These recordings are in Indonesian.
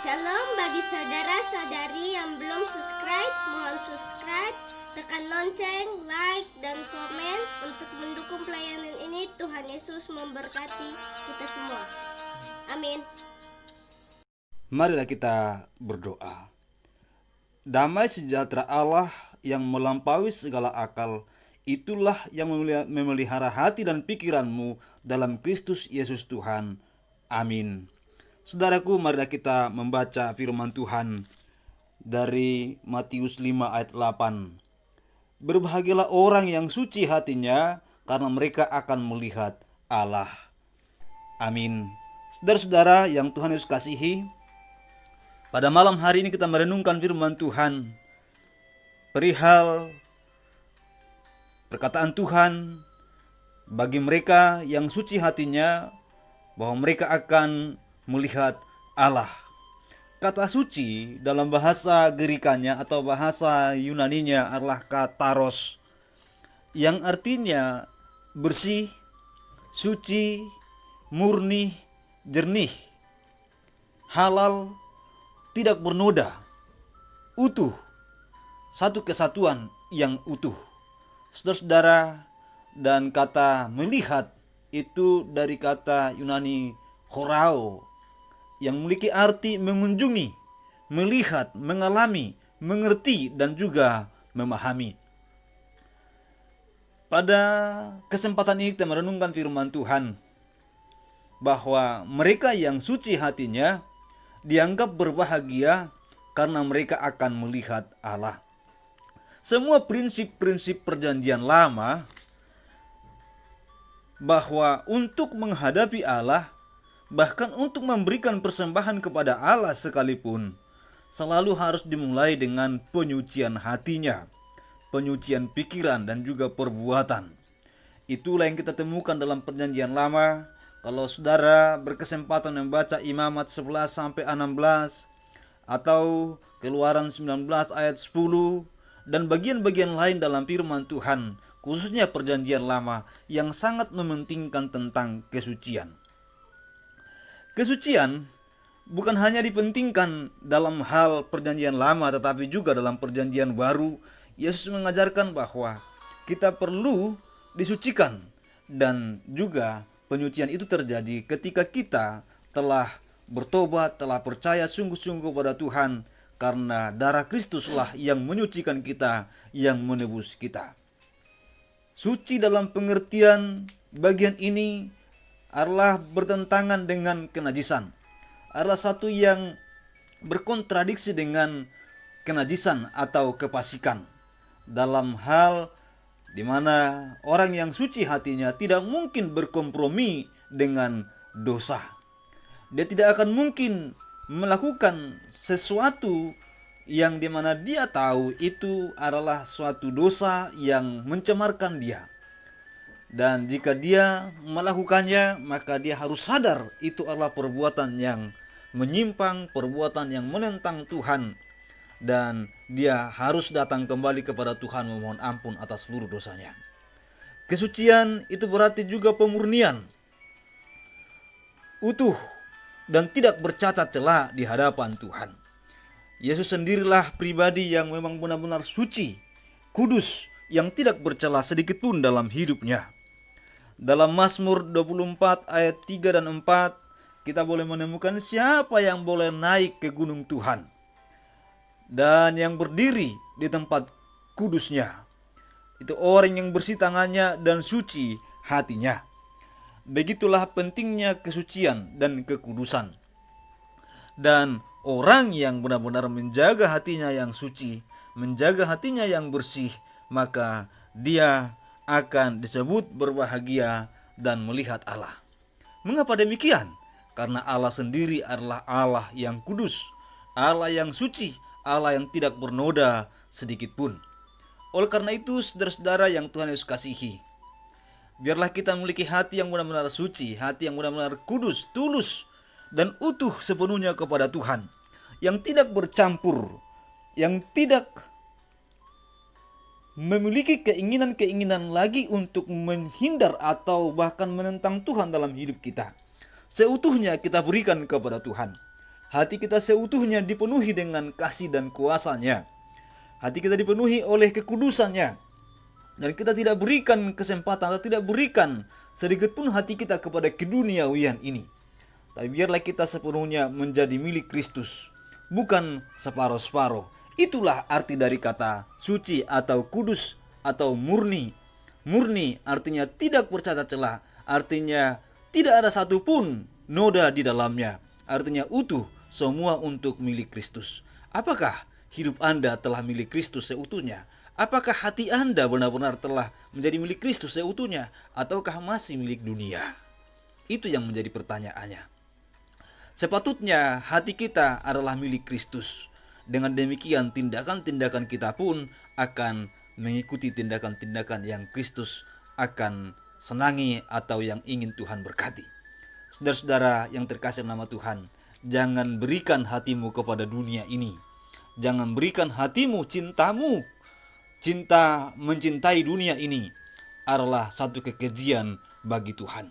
Shalom bagi saudara-saudari yang belum subscribe, mohon subscribe, tekan lonceng, like, dan komen untuk mendukung pelayanan ini. Tuhan Yesus memberkati kita semua. Amin. Marilah kita berdoa. Damai sejahtera Allah yang melampaui segala akal, itulah yang memelihara hati dan pikiranmu dalam Kristus Yesus Tuhan. Amin. Saudaraku, marilah kita membaca firman Tuhan dari Matius 5 ayat 8. Berbahagialah orang yang suci hatinya, karena mereka akan melihat Allah. Amin. Saudara-saudara yang Tuhan Yesus kasihi, pada malam hari ini kita merenungkan firman Tuhan perihal perkataan Tuhan bagi mereka yang suci hatinya, bahwa mereka akan melihat Allah. Kata suci dalam bahasa Gerikanya atau bahasa Yunaninya adalah kataros, yang artinya bersih, suci, murni, jernih, halal, tidak bernoda, utuh, satu kesatuan yang utuh. Saudara-saudara, dan kata melihat itu dari kata Yunani horao, yang memiliki arti mengunjungi, melihat, mengalami, mengerti, dan juga memahami. Pada kesempatan ini kita merenungkan firman Tuhan bahwa mereka yang suci hatinya dianggap berbahagia karena mereka akan melihat Allah. Semua prinsip-prinsip perjanjian lama bahwa untuk menghadapi Allah, bahkan untuk memberikan persembahan kepada Allah sekalipun, selalu harus dimulai dengan penyucian hatinya, penyucian pikiran dan juga perbuatan. Itulah yang kita temukan dalam perjanjian lama. Kalau saudara berkesempatan membaca Imamat 11-16 atau Keluaran 19 ayat 10 dan bagian-bagian lain dalam firman Tuhan, khususnya perjanjian lama, yang sangat mementingkan tentang kesucian. Kesucian bukan hanya dipentingkan dalam hal perjanjian lama, tetapi juga dalam perjanjian baru. Yesus mengajarkan bahwa kita perlu disucikan, dan juga penyucian itu terjadi ketika kita telah bertobat, telah percaya sungguh-sungguh pada Tuhan, karena darah Kristuslah yang menyucikan kita, yang menebus kita. Suci dalam pengertian bagian ini adalah bertentangan dengan kenajisan, adalah satu yang berkontradiksi dengan kenajisan atau kefasikan, dalam hal di mana orang yang suci hatinya tidak mungkin berkompromi dengan dosa. Dia tidak akan mungkin melakukan sesuatu yang di mana dia tahu itu adalah suatu dosa yang mencemarkan dia. Dan jika dia melakukannya, maka dia harus sadar itu adalah perbuatan yang menyimpang, perbuatan yang menentang Tuhan. Dan dia harus datang kembali kepada Tuhan memohon ampun atas seluruh dosanya. Kesucian itu berarti juga pemurnian, utuh, dan tidak bercacat celah di hadapan Tuhan. Yesus sendirilah pribadi yang memang benar-benar suci, kudus, yang tidak bercela sedikit pun dalam hidupnya. Dalam Mazmur 24 ayat 3 dan 4, kita boleh menemukan siapa yang boleh naik ke gunung Tuhan dan yang berdiri di tempat kudusnya. Itu orang yang bersih tangannya dan suci hatinya. Begitulah pentingnya kesucian dan kekudusan. Dan orang yang benar-benar menjaga hatinya yang suci, menjaga hatinya yang bersih, maka dia akan disebut berbahagia dan melihat Allah. Mengapa demikian? Karena Allah sendiri adalah Allah yang kudus, Allah yang suci, Allah yang tidak bernoda sedikit pun. Oleh karena itu, saudara-saudara yang Tuhan Yesus kasihi, biarlah kita memiliki hati yang benar-benar suci, hati yang benar-benar kudus, tulus, dan utuh sepenuhnya kepada Tuhan, yang tidak bercampur, yang tidak memiliki keinginan-keinginan lagi untuk menghindar atau bahkan menentang Tuhan dalam hidup kita. Seutuhnya kita berikan kepada Tuhan. hati kita seutuhnya dipenuhi dengan kasih dan kuasa-Nya. Hati kita dipenuhi oleh kekudusan-Nya. Dan kita tidak berikan kesempatan atau tidak berikan sedikit pun hati kita kepada keduniawian ini. Tapi biarlah kita sepenuhnya menjadi milik Kristus, bukan separuh-separuh. Itulah arti dari kata suci atau kudus atau murni. Murni artinya tidak bercacat celah, artinya tidak ada satupun noda di dalamnya, artinya utuh, semua untuk milik Kristus. Apakah hidup Anda telah milik Kristus seutuhnya? Apakah hati Anda benar-benar telah menjadi milik Kristus seutuhnya, ataukah masih milik dunia? Itu yang menjadi pertanyaannya. Sepatutnya hati kita adalah milik Kristus. Dengan demikian tindakan-tindakan kita pun akan mengikuti tindakan-tindakan yang Kristus akan senangi atau yang ingin Tuhan berkati. Saudara-saudara yang terkasih nama Tuhan, jangan berikan hatimu kepada dunia ini. Jangan berikan hatimu, cinta mencintai dunia ini adalah satu kekejian bagi Tuhan.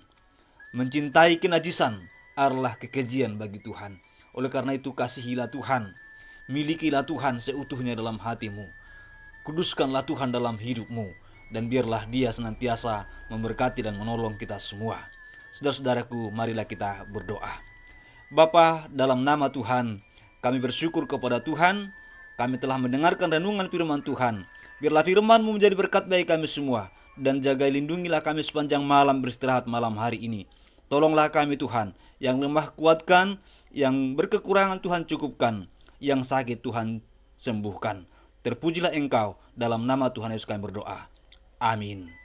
Mencintai kenajisan adalah kekejian bagi Tuhan. Oleh karena itu kasihilah Tuhan, milikilah Tuhan seutuhnya dalam hatimu. Kuduskanlah Tuhan dalam hidupmu, dan biarlah Dia senantiasa memberkati dan menolong kita semua. Saudara-saudaraku, marilah kita berdoa. Bapa, dalam nama Tuhan, kami bersyukur kepada Tuhan. Kami telah mendengarkan renungan firman Tuhan. Biarlah firman-Mu menjadi berkat bagi kami semua, dan jaga lindungilah kami sepanjang malam beristirahat malam hari ini. Tolonglah kami Tuhan, yang lemah kuatkan, yang berkekurangan Tuhan cukupkan, yang sakit Tuhan sembuhkan. Terpujilah Engkau, dalam nama Tuhan Yesus kami berdoa. Amin.